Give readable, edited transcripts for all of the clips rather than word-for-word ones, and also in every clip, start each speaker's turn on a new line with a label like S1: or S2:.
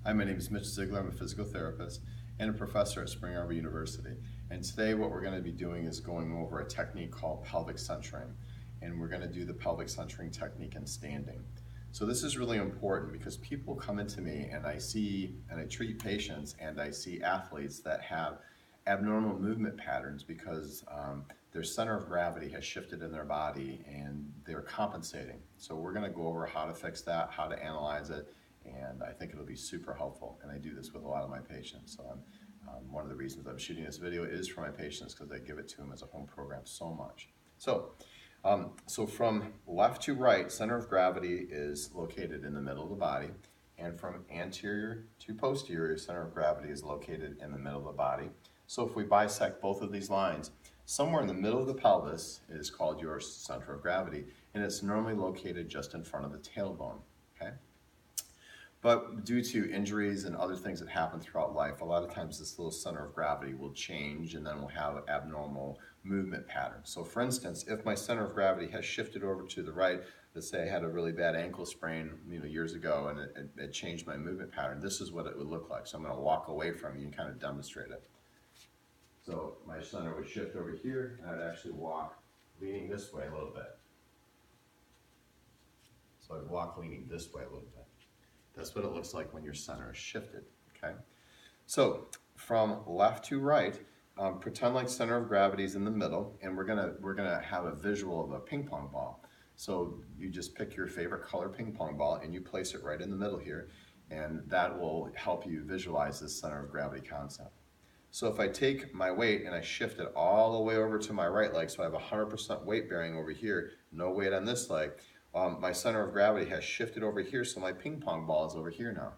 S1: Hi, my name is Mitch Ziegler. I'm a physical therapist and a professor at Spring Arbor University. And today what we're going to be doing is going over a technique called pelvic centering. And we're going to do the pelvic centering technique in standing. So this is really important because people come into me and I treat patients and I see athletes that have abnormal movement patterns because their center of gravity has shifted in their body and they're compensating. So we're going to go over how to fix that, how to analyze it, and I think it'll be super helpful. And I do this with a lot of my patients. So one of the reasons I'm shooting this video is for my patients because I give it to them as a home program so much. So from left to right, center of gravity is located in the middle of the body, and from anterior to posterior, center of gravity is located in the middle of the body. So if we bisect both of these lines, somewhere in the middle of the pelvis is called your center of gravity, and it's normally located just in front of the tailbone, okay? But due to injuries and other things that happen throughout life, a lot of times this little center of gravity will change and then we'll have abnormal movement patterns. So for instance, if my center of gravity has shifted over to the right, let's say I had a really bad ankle sprain years ago and it changed my movement pattern, this is what it would look like. So I'm going to walk away from you and kind of demonstrate it. So my center would shift over here and I'd actually walk leaning this way a little bit. So I'd walk leaning this way a little bit. That's what it looks like when your center is shifted, okay? So from left to right, pretend like center of gravity is in the middle, and we're gonna have a visual of a ping pong ball. So you just pick your favorite color ping pong ball and you place it right in the middle here, and that will help you visualize this center of gravity concept. So if I take my weight and I shift it all the way over to my right leg, so I have 100% weight bearing over here, no weight on this leg, my center of gravity has shifted over here, so my ping pong ball is over here now.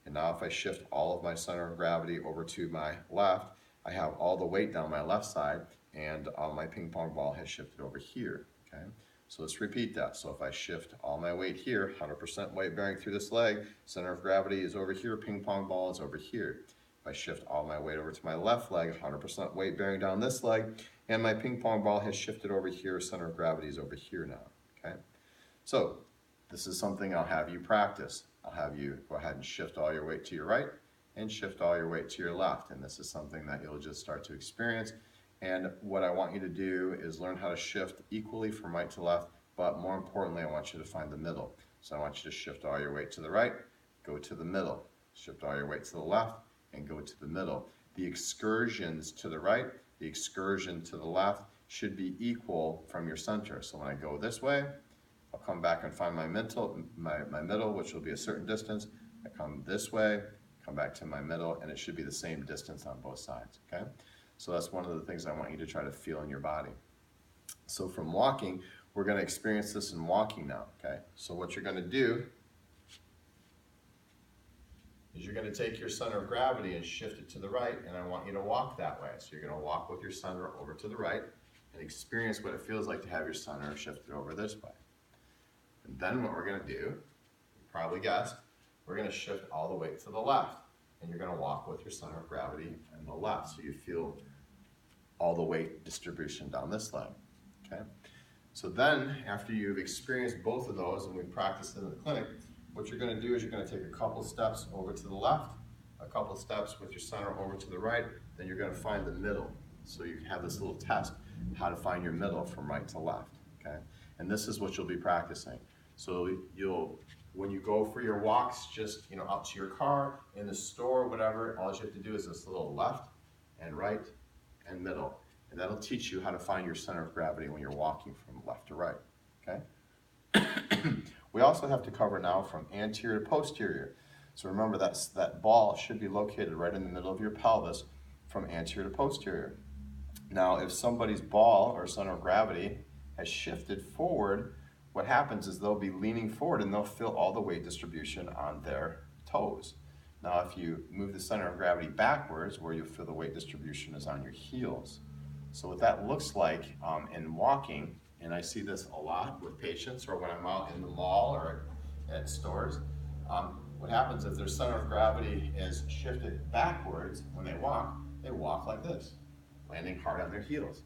S1: And now if I shift all of my center of gravity over to my left, I have all the weight down my left side, and my ping pong ball has shifted over here, okay? So let's repeat that. So if I shift all my weight here, 100% weight bearing through this leg, center of gravity is over here, ping pong ball is over here. If I shift all my weight over to my left leg, 100% weight bearing down this leg, and my ping pong ball has shifted over here, center of gravity is over here now, okay? So this is something I'll have you practice. I'll have you go ahead and shift all your weight to your right and shift all your weight to your left. And this is something that you'll just start to experience. And what I want you to do is learn how to shift equally from right to left, but more importantly, I want you to find the middle. So I want you to shift all your weight to the right, go to the middle, shift all your weight to the left, and go to the middle. The excursions to the right, the excursion to the left should be equal from your center. So when I go this way, I'll come back and find my middle, which will be a certain distance. I come this way, come back to my middle, and it should be the same distance on both sides, okay? So that's one of the things I want you to try to feel in your body. So from walking, we're gonna experience this in walking now, okay? So what you're gonna do is you're gonna take your center of gravity and shift it to the right, and I want you to walk that way. So you're gonna walk with your center over to the right and experience what it feels like to have your center shifted over this way. And then what we're going to do, you probably guessed, we're going to shift all the way to the left. And you're going to walk with your center of gravity on the left so you feel all the weight distribution down this leg, okay? So then, after you've experienced both of those and we've practiced in the clinic, what you're going to do is you're going to take a couple steps over to the left, a couple steps with your center over to the right, then you're going to find the middle. So you have this little test, how to find your middle from right to left, okay? And this is what you'll be practicing. So when you go for your walks, just up to your car, in the store, whatever, all you have to do is this little left and right and middle. And that'll teach you how to find your center of gravity when you're walking from left to right, okay? We also have to cover now from anterior to posterior. So remember that ball should be located right in the middle of your pelvis from anterior to posterior. Now, if somebody's ball or center of gravity has shifted forward, what happens is they'll be leaning forward and they'll feel all the weight distribution on their toes. Now, if you move the center of gravity backwards, where you feel the weight distribution is on your heels. So what that looks like in walking, and I see this a lot with patients or when I'm out in the mall or at stores, what happens if their center of gravity is shifted backwards when they walk like this, landing hard on their heels,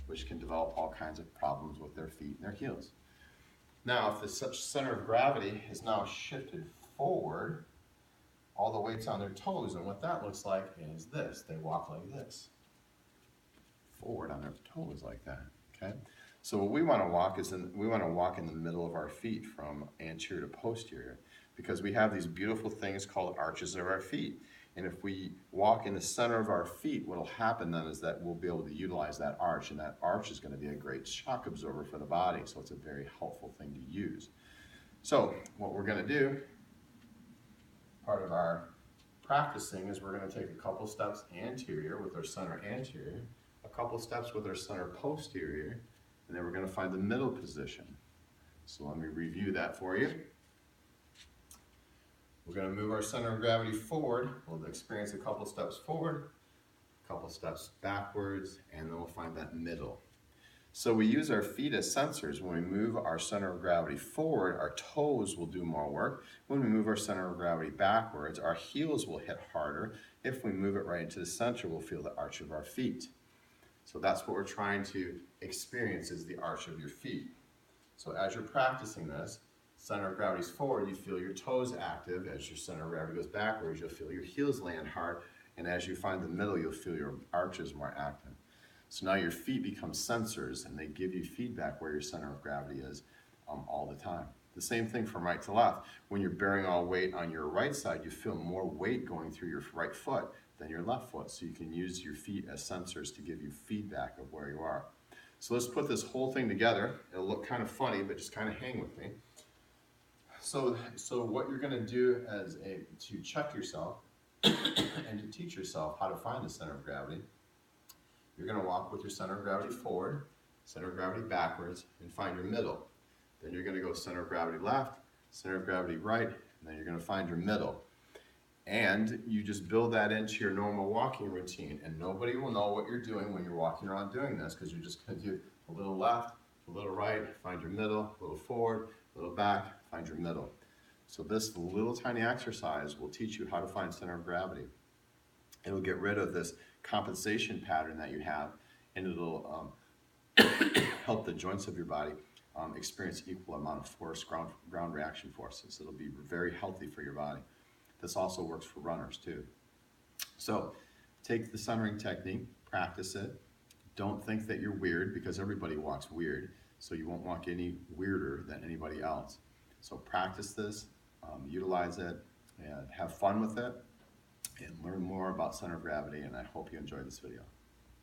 S1: which can develop all kinds of problems with their feet and their heels. Now, if the center of gravity is now shifted forward, all all the weight's on their toes, and what that looks like is this. They walk like this, forward on their toes like that, okay? So what we want to walk is we want to walk in the middle of our feet from anterior to posterior, because we have these beautiful things called arches of our feet. And if we walk in the center of our feet, what will happen then is that we'll be able to utilize that arch, and that arch is going to be a great shock absorber for the body, so it's a very helpful thing to use. So what we're going to do, part of our practicing, is we're going to take a couple steps anterior with our center anterior, a couple steps with our center posterior, and then we're going to find the middle position. So let me review that for you. We're going to move our center of gravity forward. We'll experience a couple steps forward, a couple steps backwards, and then we'll find that middle. So we use our feet as sensors. When we move our center of gravity forward, our toes will do more work. When we move our center of gravity backwards, our heels will hit harder. If we move it right into the center, we'll feel the arch of our feet. So that's what we're trying to experience, is the arch of your feet. So as you're practicing this, center of gravity is forward, you feel your toes active. As your center of gravity goes backwards, you'll feel your heels land hard. And as you find the middle, you'll feel your arches more active. So now your feet become sensors, and they give you feedback where your center of gravity is all the time. The same thing from right to left. When you're bearing all weight on your right side, you feel more weight going through your right foot than your left foot. So you can use your feet as sensors to give you feedback of where you are. So let's put this whole thing together. It'll look kind of funny, but just kind of hang with me. So what you're going to do to check yourself and to teach yourself how to find the center of gravity, you're going to walk with your center of gravity forward, center of gravity backwards, and find your middle. Then you're going to go center of gravity left, center of gravity right, and then you're going to find your middle. And you just build that into your normal walking routine, and nobody will know what you're doing when you're walking around doing this, because you're just going to do a little left, a little right, find your middle, a little forward, a little back, find your middle. So this little tiny exercise will teach you how to find center of gravity. It'll get rid of this compensation pattern that you have, and it'll help the joints of your body experience equal amount of force, ground reaction forces. It'll be very healthy for your body. This also works for runners too. So take the centering technique, practice it. Don't think that you're weird, because everybody walks weird, so you won't walk any weirder than anybody else. So practice this, utilize it, and have fun with it, and learn more about center of gravity, and I hope you enjoyed this video.